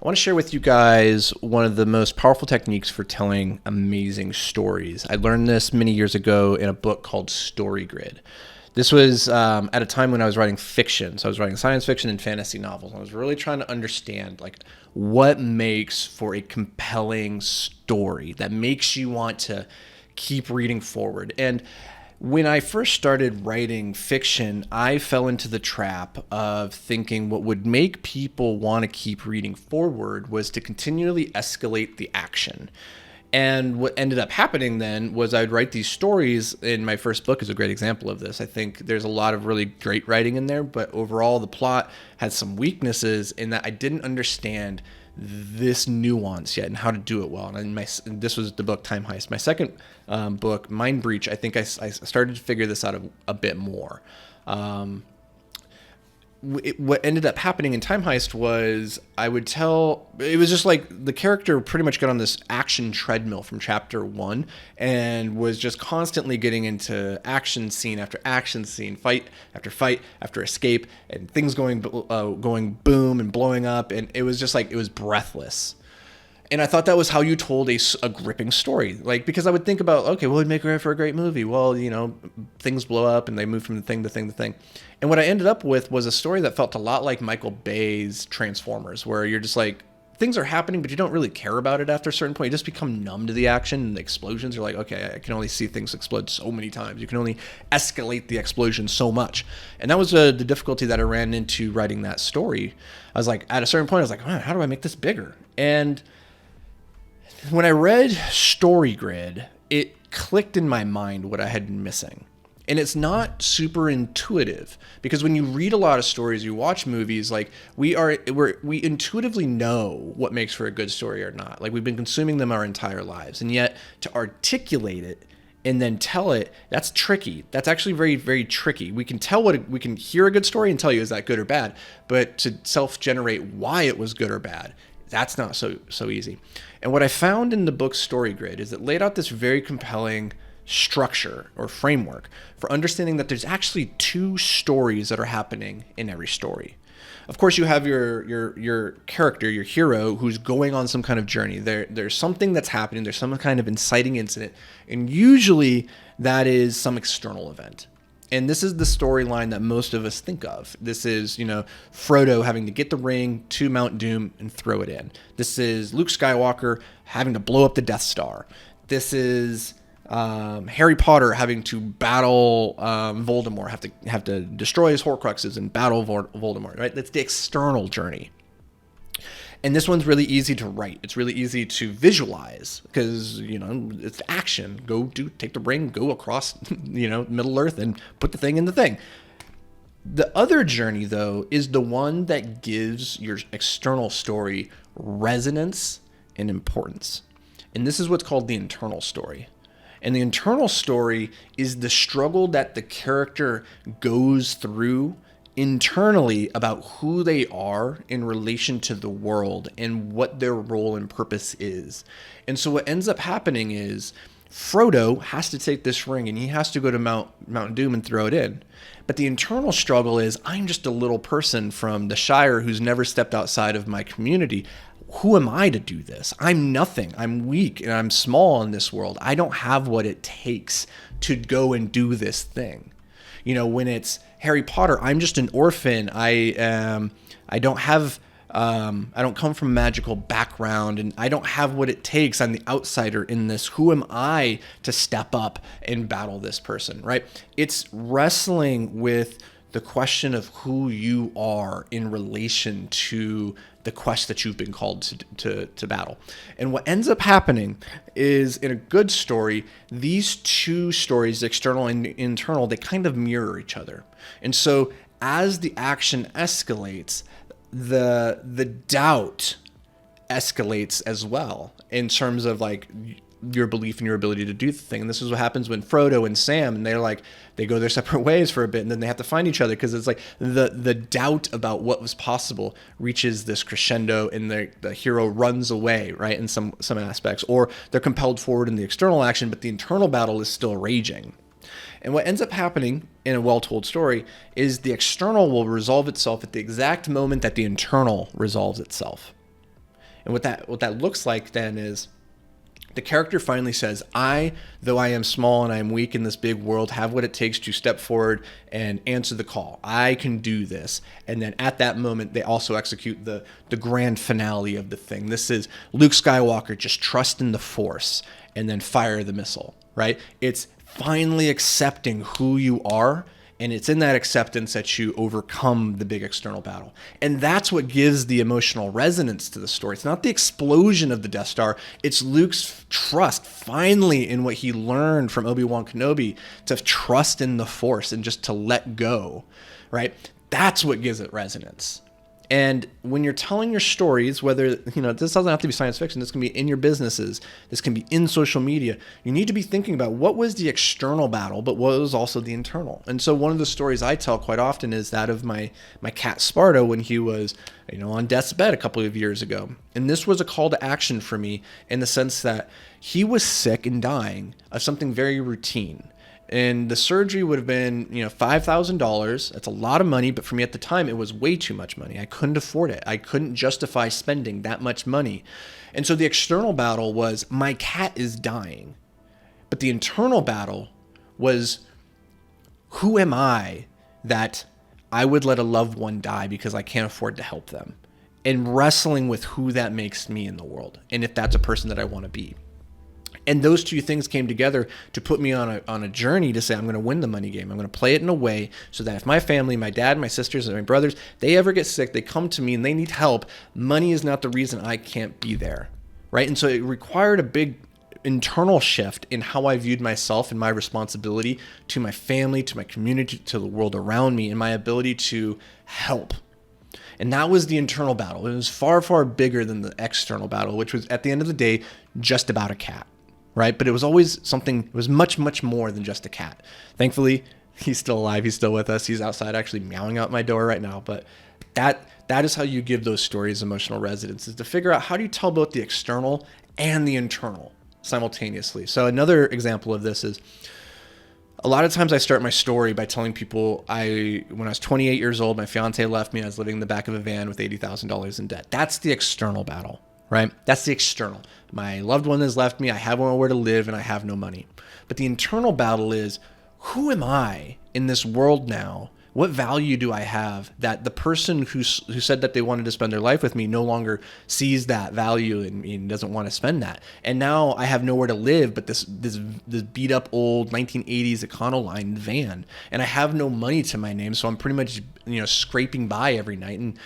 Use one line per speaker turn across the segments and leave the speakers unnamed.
I want to share with you guys one of the most powerful techniques for telling amazing stories. I learned this many years ago in a book called StoryGrid. This was at a time when I was writing fiction. So I was writing science fiction and fantasy novels. I was really trying to understand what makes for a compelling story that makes you want to keep reading forward. And when I first started writing fiction, I fell into the trap of thinking what would make people want to keep reading forward was to continually escalate the action. And what ended up happening then was I'd write these stories, and my first book is a great example of this. I think there's a lot of really great writing in there, but overall the plot had some weaknesses in that I didn't understand this nuance yet and how to do it well. And this was the book Time Heist. My second book, Mind Breach, I think I started to figure this out a bit more. What ended up happening in Time Heist was it was just like the character pretty much got on this action treadmill from chapter 1 and was just constantly getting into action scene after action scene, fight after escape, and things going boom and blowing up. And it was just like, it was breathless. And I thought that was how you told a gripping story. Because I would think about, okay, what would make for a great movie? Well, things blow up and they move from the thing to thing to thing. And what I ended up with was a story that felt a lot like Michael Bay's Transformers, where you're just like, things are happening, but you don't really care about it after a certain point. You just become numb to the action and the explosions. You're like, okay, I can only see things explode so many times. You can only escalate the explosion so much. And that was the difficulty that I ran into writing that story. I was like, at a certain point, I was like, man, how do I make this bigger? And when I read StoryGrid, it clicked in my mind what I had been missing. And it's not super intuitive, because when you read a lot of stories, you watch movies, we intuitively know what makes for a good story or not. We've been consuming them our entire lives. And yet to articulate it and then tell it, that's tricky. That's actually very, very tricky. We can we can hear a good story and tell you, is that good or bad? But to self-generate why it was good or bad, that's not so easy. And what I found in the book StoryGrid is it laid out this very compelling structure or framework for understanding that there's actually two stories that are happening in every story. Of course, you have your character, your hero, who's going on some kind of journey. There's something that's happening. There's some kind of inciting incident, and usually that is some external event. And this is the storyline that most of us think of. This is, Frodo having to get the ring to Mount Doom and throw it in. This is Luke Skywalker having to blow up the Death Star. This is Harry Potter having to battle Voldemort, have to destroy his Horcruxes and battle Voldemort. Right? That's the external journey. And this one's really easy to write. It's really easy to visualize because, it's action. Take the ring, go across, Middle Earth and put the thing in the thing. The other journey, though, is the one that gives your external story resonance and importance. And this is what's called the internal story. And the internal story is the struggle that the character goes through internally about who they are in relation to the world and what their role and purpose is. And so what ends up happening is Frodo has to take this ring and he has to go to Mount Doom and throw it in. But the internal struggle is, I'm just a little person from the Shire who's never stepped outside of my community. Who am I to do this? I'm nothing. I'm weak and I'm small in this world. I don't have what it takes to go and do this thing. When it's Harry Potter, I'm just an orphan. I don't come from a magical background and I don't have what it takes. I'm the outsider in this. Who am I to step up and battle this person, right? It's wrestling with the question of who you are in relation to the quest that you've been called to battle. And what ends up happening is, in a good story, these two stories, external and internal, they kind of mirror each other. And so as the action escalates, the doubt escalates as well in terms of your belief in your ability to do the thing. And this is what happens when Frodo and Sam, and they go their separate ways for a bit, and then they have to find each other because it's the doubt about what was possible reaches this crescendo, and the hero runs away, right, in some aspects, or they're compelled forward in the external action, but the internal battle is still raging. And what ends up happening in a well-told story is the external will resolve itself at the exact moment that the internal resolves itself. And what that looks like then is the character finally says, though I am small and I am weak in this big world, have what it takes to step forward and answer the call. I can do this. And then at that moment, they also execute the grand finale of the thing. This is Luke Skywalker, just trust in the Force and then fire the missile, right? It's finally accepting who you are. And it's in that acceptance that you overcome the big external battle. And that's what gives the emotional resonance to the story. It's not the explosion of the Death Star. It's Luke's trust finally in what he learned from Obi-Wan Kenobi, to trust in the Force and just to let go, right? That's what gives it resonance. And when you're telling your stories, whether, this doesn't have to be science fiction, this can be in your businesses, this can be in social media, you need to be thinking about what was the external battle, but what was also the internal. And so one of the stories I tell quite often is that of my cat Sparta when he was, on death's bed a couple of years ago. And this was a call to action for me in the sense that he was sick and dying of something very routine. And the surgery would have been, $5,000. That's a lot of money, but for me at the time, it was way too much money. I couldn't afford it. I couldn't justify spending that much money. And so the external battle was, my cat is dying. But the internal battle was, who am I that I would let a loved one die because I can't afford to help them? And wrestling with who that makes me in the world, and if that's a person that I want to be. And those two things came together to put me on a journey to say, I'm going to win the money game. I'm going to play it in a way so that if my family, my dad, my sisters, and my brothers, they ever get sick, they come to me and they need help, money is not the reason I can't be there, right? And so it required a big internal shift in how I viewed myself and my responsibility to my family, to my community, to the world around me, and my ability to help. And that was the internal battle. It was far, far bigger than the external battle, which was at the end of the day, just about a cat. Right? But it was always something, it was much, much more than just a cat. Thankfully, he's still alive. He's still with us. He's outside actually meowing out my door right now. But that is how you give those stories emotional resonance, is to figure out how do you tell both the external and the internal simultaneously. So another example of this is, a lot of times I start my story by telling people when I was 28 years old, my fiance left me. I was living in the back of a van with $80,000 in debt. That's the external battle. Right? That's the external. My loved one has left me. I have nowhere to live and I have no money. But the internal battle is, who am I in this world now? What value do I have that the person who said that they wanted to spend their life with me no longer sees that value and doesn't want to spend that? And now I have nowhere to live but this beat up old 1980s Econoline van, and I have no money to my name, so I'm pretty much scraping by every night. And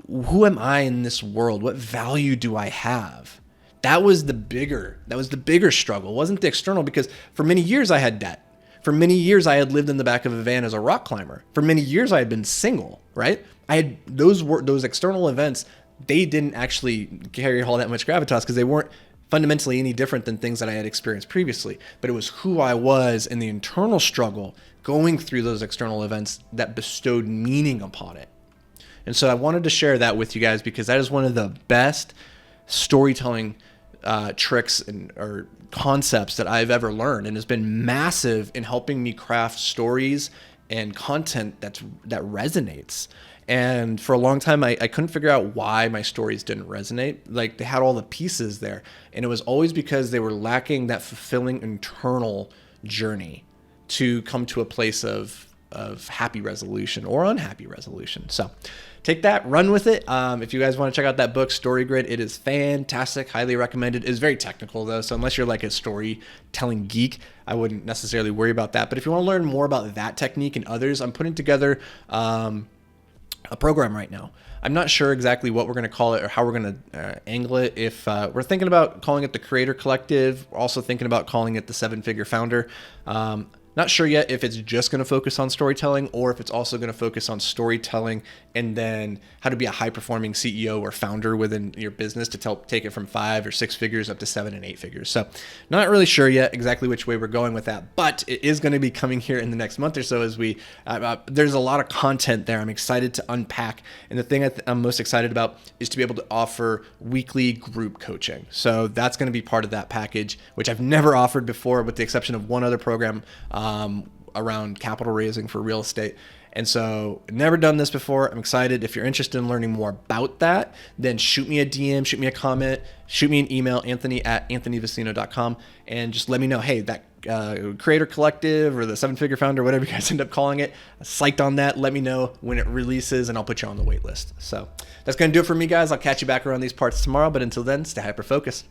who am I in this world? What value do I have? That was the bigger struggle. It wasn't the external, because for many years I had debt. For many years I had lived in the back of a van as a rock climber. For many years I had been single, right? I had those external events, they didn't actually carry all that much gravitas because they weren't fundamentally any different than things that I had experienced previously. But it was who I was and the internal struggle going through those external events that bestowed meaning upon it. And so I wanted to share that with you guys because that is one of the best storytelling tricks or concepts that I've ever learned, and has been massive in helping me craft stories and content that resonates. And for a long time, I couldn't figure out why my stories didn't resonate. Like, they had all the pieces there, and it was always because they were lacking that fulfilling internal journey to come to a place of happy resolution or unhappy resolution. So take that, run with it. If you guys want to check out that book, Story Grid, it is fantastic. Highly recommended. It's very technical though, so unless you're like a storytelling geek, I wouldn't necessarily worry about that. But if you want to learn more about that technique and others, I'm putting together a program right now. I'm not sure exactly what we're going to call it or how we're going to angle it. If we're thinking about calling it the Creator Collective, we're also thinking about calling it the 7-Figure Founder. Not sure yet if it's just going to focus on storytelling or if it's also going to focus on storytelling and then how to be a high-performing CEO or founder within your business to take it from 5 or 6 figures up to 7 and 8 figures. So not really sure yet exactly which way we're going with that, but it is going to be coming here in the next month or so as there's a lot of content there I'm excited to unpack. And the thing I'm most excited about is to be able to offer weekly group coaching. So that's going to be part of that package, which I've never offered before with the exception of one other program around capital raising for real estate. And so, never done this before. I'm excited. If you're interested in learning more about that, then shoot me a DM, shoot me a comment, shoot me an email, anthony@anthonyvicino.com, and just let me know, hey, that creator collective or the 7-figure founder, whatever you guys end up calling it, psyched on that. Let me know when it releases, and I'll put you on the wait list. So that's going to do it for me, guys. I'll catch you back around these parts tomorrow. But until then, stay hyper-focused.